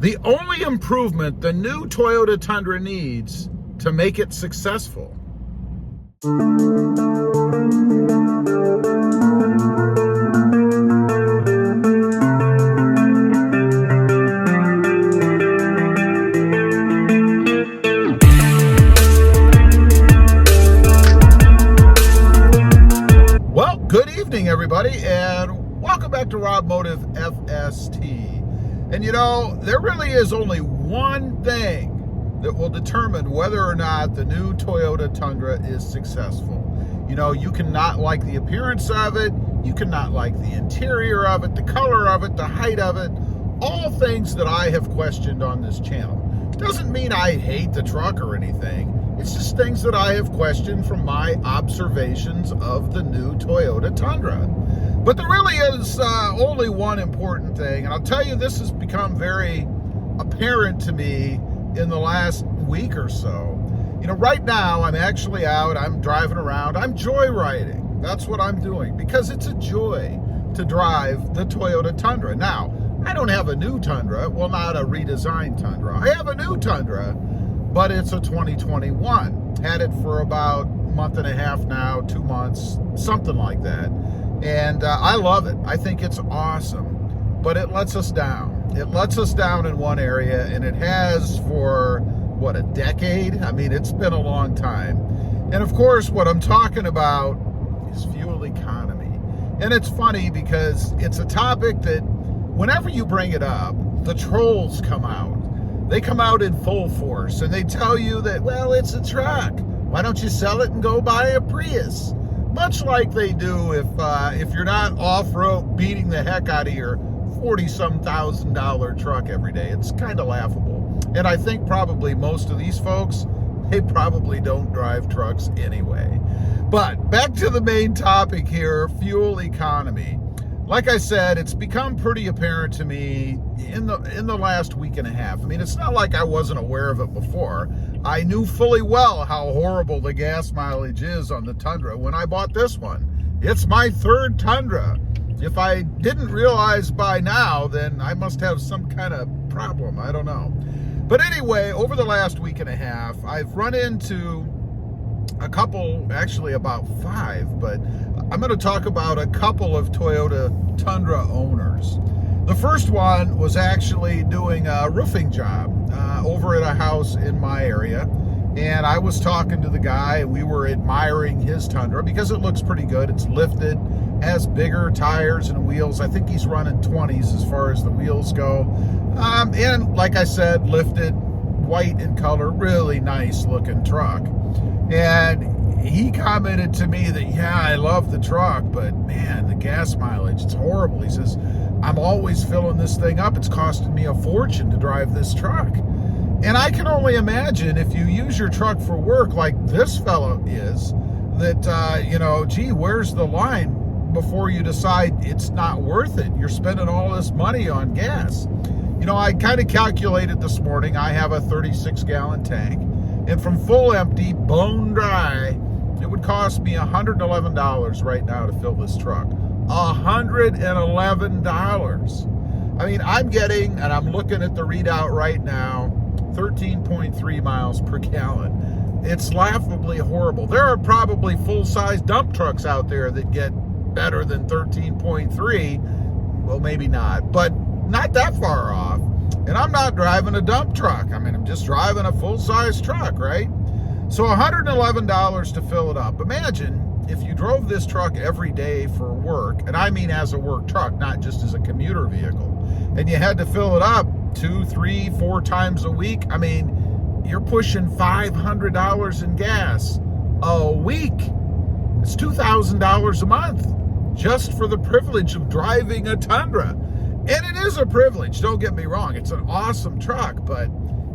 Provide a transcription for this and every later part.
the only improvement the new Toyota Tundra needs to make it successful. Well, good evening, everybody, and welcome back to Rob Motive FST. And you know, there really is only one thing that will determine whether or not the new Toyota Tundra is successful. You know, you can not like the appearance of it, you can not like the interior of it, the color of it, the height of it, all things that I have questioned on this channel. Doesn't mean I hate the truck or anything. It's just things that I have questioned from my observations of the new Toyota Tundra. But there really is only one important thing, and I'll tell you, this has become very apparent to me in the last week or so. You know, right now I'm actually out, I'm driving around, I'm joyriding. That's what I'm doing, because it's a joy to drive the Toyota Tundra. Now, I don't have a new Tundra, well, not a redesigned Tundra. I have a new Tundra, but it's a 2021. Had it for about a month and a half now, 2 months, something like that. And I love it. I think it's awesome, but it lets us down. It lets us down in one area, and it has for, what, a decade? I mean, it's been a long time. And of course, what I'm talking about is fuel economy. And it's funny because it's a topic that whenever you bring it up, the trolls come out. They come out in full force, and they tell you that, well, it's a truck. Why don't you sell it and go buy a Prius? Much like they do if you're not off-road beating the heck out of your $40-some thousand truck every day. It's kind of laughable. And I think probably most of these folks, they probably don't drive trucks anyway. But back to the main topic here, fuel economy. Like I said, it's become pretty apparent to me in the last week and a half. I mean, it's not like I wasn't aware of it before. I knew fully well how horrible the gas mileage is on the Tundra when I bought this one. It's my third Tundra. If I didn't realize by now, then I must have some kind of problem. I don't know. But anyway, over the last week and a half, I've run into a couple, actually about 5, but I'm going to talk about a couple of Toyota Tundra owners. The first one was actually doing a roofing job over at a house in my area, and I was talking to the guy. We were admiring his Tundra because it looks pretty good. It's lifted, has bigger tires and wheels. I think he's running 20s as far as the wheels go, and like I said, lifted, white in color, really nice looking truck. And he commented to me that, yeah, I love the truck, but man, the gas mileage, it's horrible. He says, I'm always filling this thing up. It's costing me a fortune to drive this truck. And I can only imagine if you use your truck for work like this fellow is, that, you know, gee, where's the line before you decide it's not worth it? You're spending all this money on gas. You know, I kind of calculated this morning. I have a 36-gallon tank. And from full empty, bone dry, it would cost me $111 right now to fill this truck. $111. I mean, I'm getting, and I'm looking at the readout right now, 13.3 miles per gallon. It's laughably horrible. There are probably full-size dump trucks out there that get better than 13.3. Well, maybe not, but not that far off. And I'm not driving a dump truck. I mean, I'm just driving a full-size truck, right? So $111 to fill it up. Imagine if you drove this truck every day for work, and I mean as a work truck, not just as a commuter vehicle, and you had to fill it up 2, 3, 4 times a week. I mean, you're pushing $500 in gas a week. It's $2,000 a month just for the privilege of driving a Tundra. And it is a privilege, don't get me wrong. It's an awesome truck, but,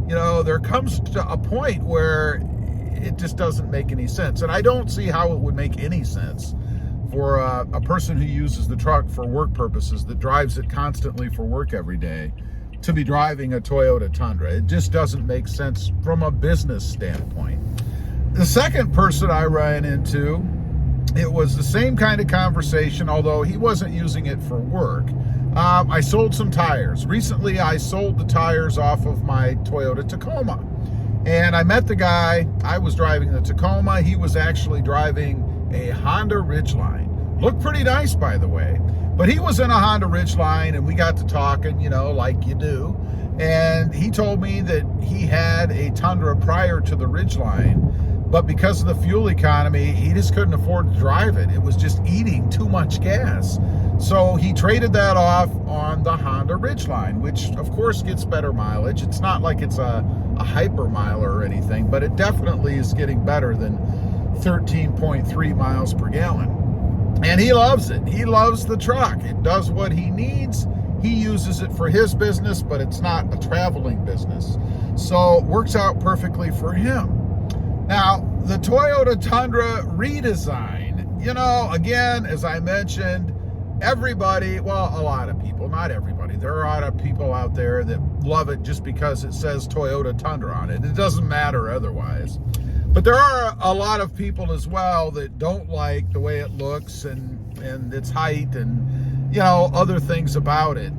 you know, there comes to a point where it just doesn't make any sense. And I don't see how it would make any sense for a person who uses the truck for work purposes, that drives it constantly for work every day, to be driving a Toyota Tundra. It just doesn't make sense from a business standpoint. The second person I ran into, it was the same kind of conversation, although he wasn't using it for work. I sold some tires. Recently, I sold the tires off of my Toyota Tacoma. And I met the guy. I was driving the Tacoma. He was actually driving a Honda Ridgeline. Looked pretty nice, by the way. But he was in a Honda Ridgeline, and we got to talking, you know, like you do. And he told me that he had a Tundra prior to the Ridgeline, but because of the fuel economy, he just couldn't afford to drive it. It was just eating too much gas. So he traded that off on the Honda Ridgeline, which of course gets better mileage. It's not like it's a hyper miler or anything, but it definitely is getting better than 13.3 miles per gallon. And he loves it. He loves the truck. It does what he needs. He uses it for his business, but it's not a traveling business. So it works out perfectly for him. Now, the Toyota Tundra redesign, you know, again, as I mentioned, everybody, well, a lot of people, not everybody. There are a lot of people out there that love it just because it says Toyota Tundra on it. It doesn't matter otherwise. But there are a lot of people as well that don't like the way it looks and its height and, you know, other things about it.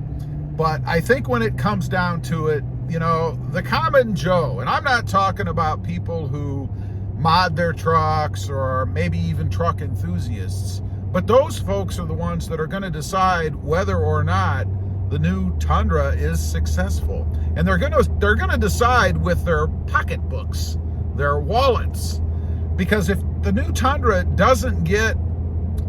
But I think when it comes down to it, you know, the common Joe, and I'm not talking about people who mod their trucks or maybe even truck enthusiasts, but those folks are the ones that are going to decide whether or not the new Tundra is successful. And they're going to decide with their pocketbooks, their wallets, because if the new Tundra doesn't get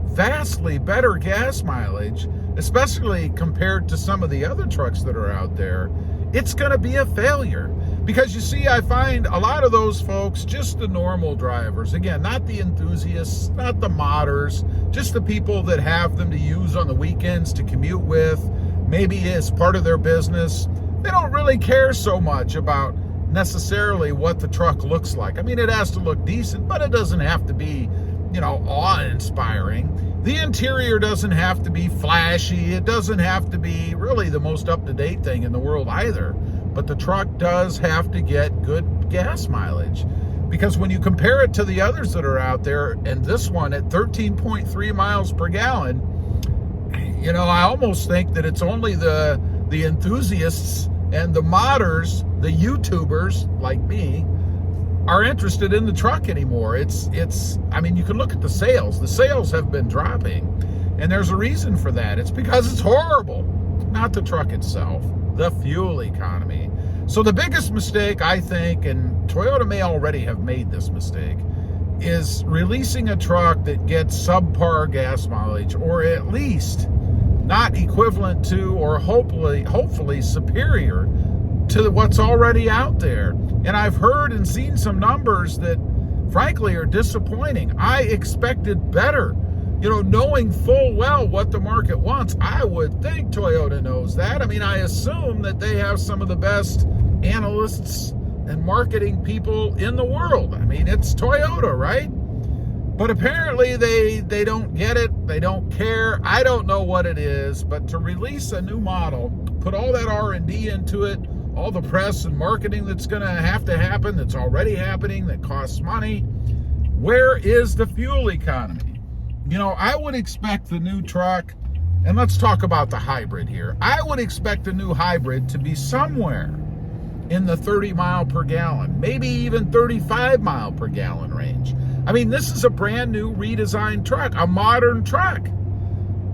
vastly better gas mileage, especially compared to some of the other trucks that are out there, it's going to be a failure. Because you see, I find a lot of those folks, just the normal drivers, again, not the enthusiasts, not the modders, just the people that have them to use on the weekends to commute with, maybe as part of their business, they don't really care so much about necessarily what the truck looks like. I mean, it has to look decent, but it doesn't have to be, you know, awe-inspiring. The interior doesn't have to be flashy. It doesn't have to be really the most up-to-date thing in the world either. But the truck does have to get good gas mileage. Because when you compare it to the others that are out there, and this one at 13.3 miles per gallon, you know, I almost think that it's only the enthusiasts and the modders, the YouTubers like me, are interested in the truck anymore. I mean, you can look at the sales. The sales have been dropping, and there's a reason for that. It's because it's horrible. Not the truck itself, the fuel economy. So the biggest mistake, I think, and Toyota may already have made this mistake, is releasing a truck that gets subpar gas mileage, or at least not equivalent to, or hopefully superior to what's already out there. And I've heard and seen some numbers that frankly are disappointing. I expected better. You know, knowing full well what the market wants, I would think Toyota knows that. I mean, I assume that they have some of the best analysts and marketing people in the world. I mean, it's Toyota, right? But apparently they don't get it. They don't care. I don't know what it is, but to release a new model, put all that R&D into it, all the press and marketing that's going to happen, that's already happening, that costs money. Where is the fuel economy? You know, I would expect the new truck, and let's talk about the hybrid here. I would expect a new hybrid to be somewhere in the 30 mile per gallon, maybe even 35 mile per gallon range. I mean, this is a brand new redesigned truck, a modern truck.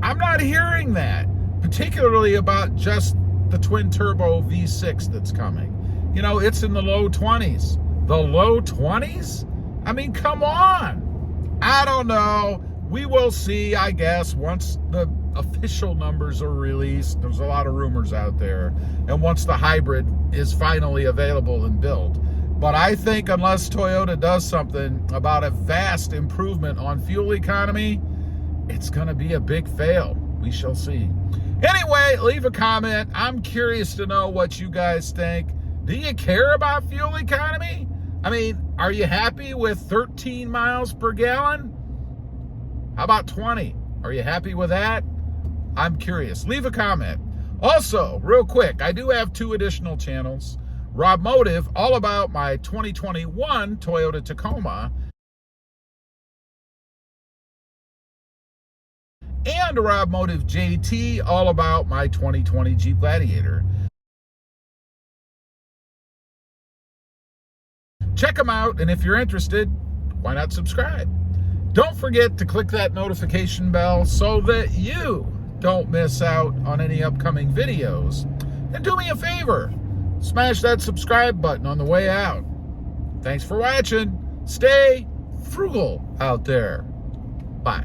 I'm not hearing that, particularly about just the twin turbo V6 that's coming. You know, it's in the low 20s. The low 20s? I mean, come on. I don't know. We will see, I guess, once the official numbers are released. There's a lot of rumors out there. And once the hybrid is finally available and built. But I think unless Toyota does something about a vast improvement on fuel economy, it's going to be a big fail. We shall see. Anyway, leave a comment. I'm curious to know what you guys think. Do you care about fuel economy? I mean, are you happy with 13 miles per gallon? How about 20? Are you happy with that? I'm curious. Leave a comment. Also, real quick, I do have 2 additional channels. Rob Motive, all about my 2021 Toyota Tacoma. and a Rob Motive JT all about my 2020 Jeep Gladiator. Check them out, and if you're interested, why not subscribe? Don't forget to click that notification bell so that you don't miss out on any upcoming videos. And do me a favor, smash that subscribe button on the way out. Thanks for watching. Stay frugal out there. Bye.